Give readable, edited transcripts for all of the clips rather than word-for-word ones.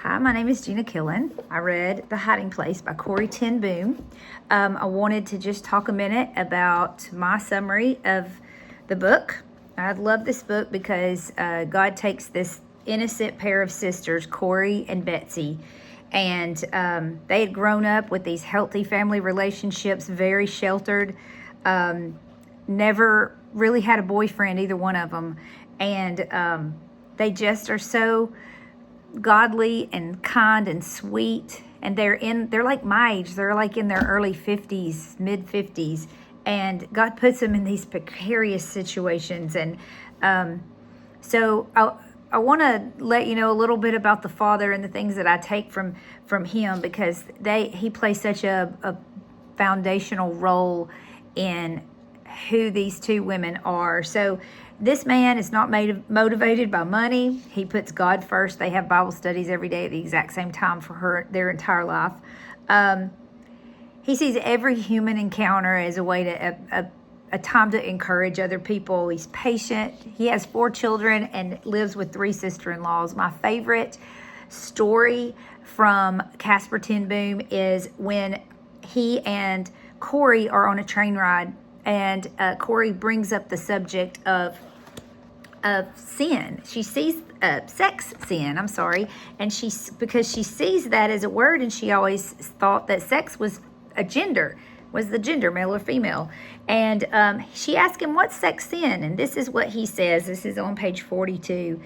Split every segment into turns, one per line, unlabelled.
Hi, my name is Gina Killen. I read The Hiding Place by Corrie ten Boom. I wanted to just talk a minute about my summary of the book. I love this book because God takes this innocent pair of sisters, Corrie and Betsy, and they had grown up with these healthy family relationships, very sheltered, never really had a boyfriend, either one of them, and they just are so godly and kind and sweet, and they're like my age. They're like in their early 50s, mid 50s, and God puts them in these precarious situations. And so I want to let you know a little bit about the Father and the things that I take from him, because he plays such a foundational role in who these two women are. So this man is not motivated by money. He puts God first. They have Bible studies every day at the exact same time for their entire life. He sees every human encounter as a way to a time to encourage other people. He's patient. He has 4 children and lives with 3 sister-in-laws. My favorite story from Casper ten Boom is when he and Corrie are on a train ride, and Corrie brings up the subject of sin. She sees sex sin, and because she sees that as a word, and she always thought that sex was the gender, male or female. And she asked him, what's sex sin? And this is what he says. This is on page 42.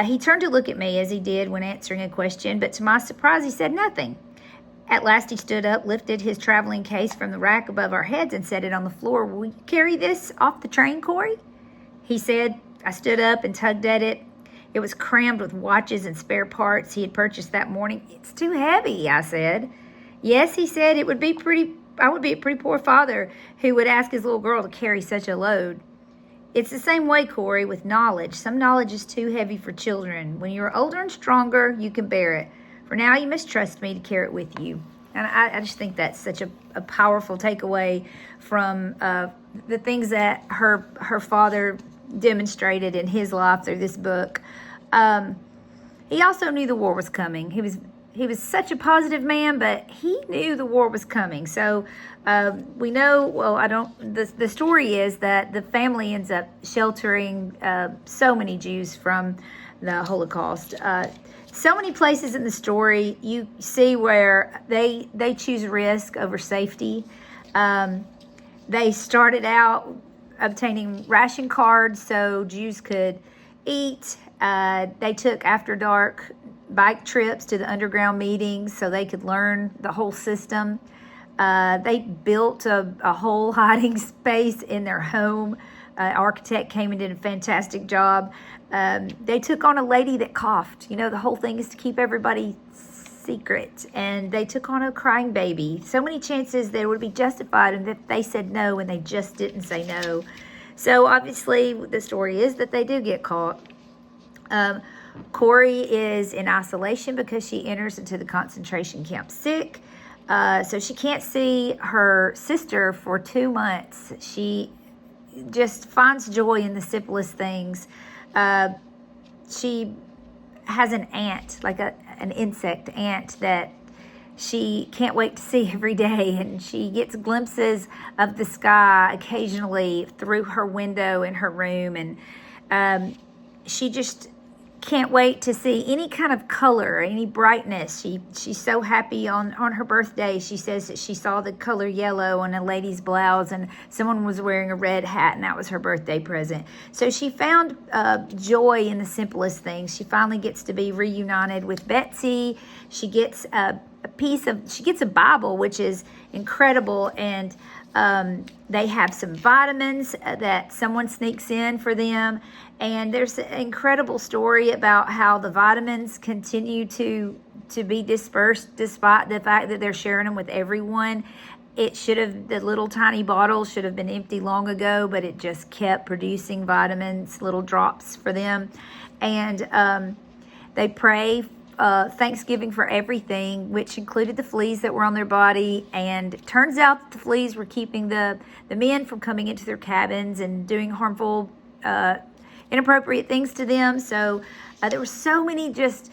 He turned to look at me as he did when answering a question, but to my surprise, he said nothing. At last he stood up, lifted his traveling case from the rack above our heads, and set it on the floor. Will you carry this off the train, Corrie? He said. I stood up and tugged at it. It was crammed with watches and spare parts he had purchased that morning. It's too heavy, I said. Yes, he said, I would be a pretty poor father who would ask his little girl to carry such a load. It's the same way, Corrie, with knowledge. Some knowledge is too heavy for children. When you're older and stronger, you can bear it. For now, you must trust me to carry it with you. And I just think that's such a powerful takeaway from the things that her father demonstrated in his life through this book. He also knew the war was coming. He was such a positive man, but he knew the war was coming. So we know, the story is that the family ends up sheltering so many Jews from the Holocaust. So many places in the story you see where they choose risk over safety. They started out obtaining ration cards so Jews could eat. They took after dark bike trips to the underground meetings so they could learn the whole system. They built a whole hiding space in their home. Architect came and did a fantastic job. They took on a lady that coughed. The whole thing is to keep everybody secret. And they took on a crying baby. So many chances they would be justified, and that they said no, and they just didn't say no. So obviously the story is that they do get caught. Corrie is in isolation because she enters into the concentration camp sick. So she can't see her sister for 2 months. She just finds joy in the simplest things. She has an ant, like an insect ant, that she can't wait to see every day, and she gets glimpses of the sky occasionally through her window in her room, and she just can't wait to see any kind of color, any brightness. She's so happy on her birthday. She says that she saw the color yellow on a lady's blouse, and someone was wearing a red hat, and that was her birthday present. So she found joy in the simplest things. She finally gets to be reunited with Betsy. She gets she gets a Bible, which is incredible, and they have some vitamins that someone sneaks in for them. And there's an incredible story about how the vitamins continue to be dispersed despite the fact that they're sharing them with everyone. The little tiny bottle should have been empty long ago, but it just kept producing vitamins, little drops for them. And they pray Thanksgiving for everything, which included the fleas that were on their body. And it turns out that the fleas were keeping the men from coming into their cabins and doing harmful, inappropriate things to them. So there were so many just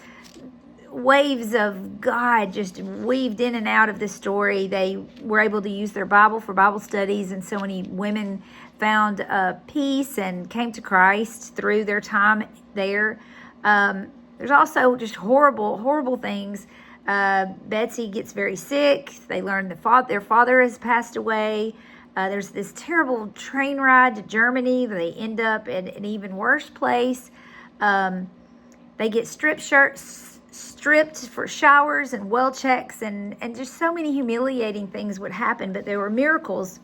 waves of God just weaved in and out of this story. They were able to use their Bible for Bible studies, and so many women found peace and came to Christ through their time there. There's also just horrible things. Betsy gets very sick. They learn their father has passed away. There's this terrible train ride to Germany. They end up in an even worse place. They get stripped for showers and well checks, and just so many humiliating things would happen. But there were miracles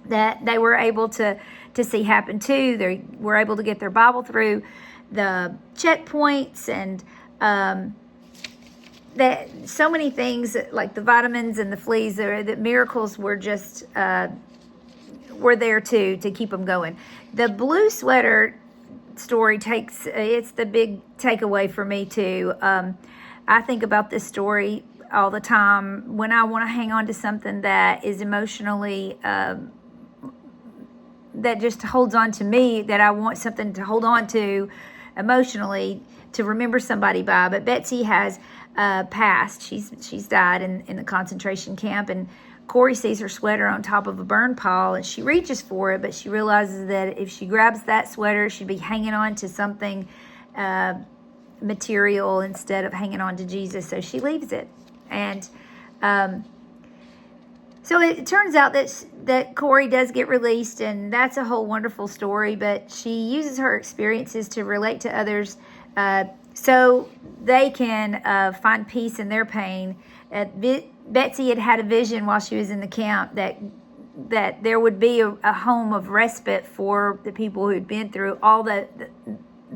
that they were able to see happen too. They were able to get their Bible through the checkpoints, and that so many things like the vitamins and the fleas, the miracles were just were there too to keep them going. The blue sweater story it's the big takeaway for me too. I think about this story all the time when I want to hang on to something that is emotionally that just holds on to me, that I want something to hold on to emotionally, to remember somebody by. But Betsy has passed. She's died in the concentration camp, and Corrie sees her sweater on top of a burn pile, and she reaches for it, but she realizes that if she grabs that sweater, she'd be hanging on to something material instead of hanging on to Jesus, so she leaves it. And so it turns out that Corrie does get released, and that's a whole wonderful story, but she uses her experiences to relate to others so they can find peace in their pain. Betsy had a vision while she was in the camp that there would be a home of respite for the people who had been through all the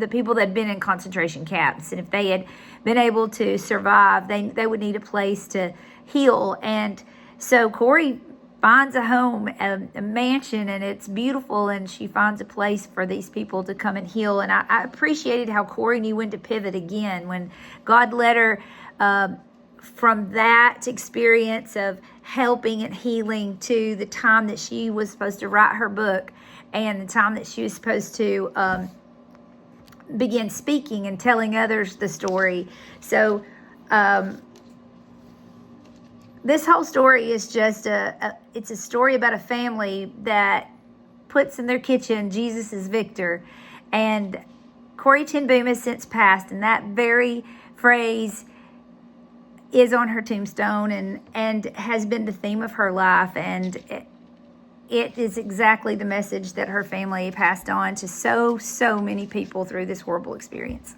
people that had been in concentration camps. And if they had been able to survive, they would need a place to heal. And so Corrie finds a home, a mansion, and it's beautiful, and she finds a place for these people to come and heal. And I appreciated how Corrie knew when to pivot again, when God led her from that experience of helping and healing to the time that she was supposed to write her book, and the time that she was supposed to begin speaking and telling others the story. So this whole story is just it's a story about a family that puts in their kitchen, Jesus is Victor. And Corrie ten Boom has since passed, and that very phrase is on her tombstone and has been the theme of her life. And it is exactly the message that her family passed on to so many people through this horrible experience.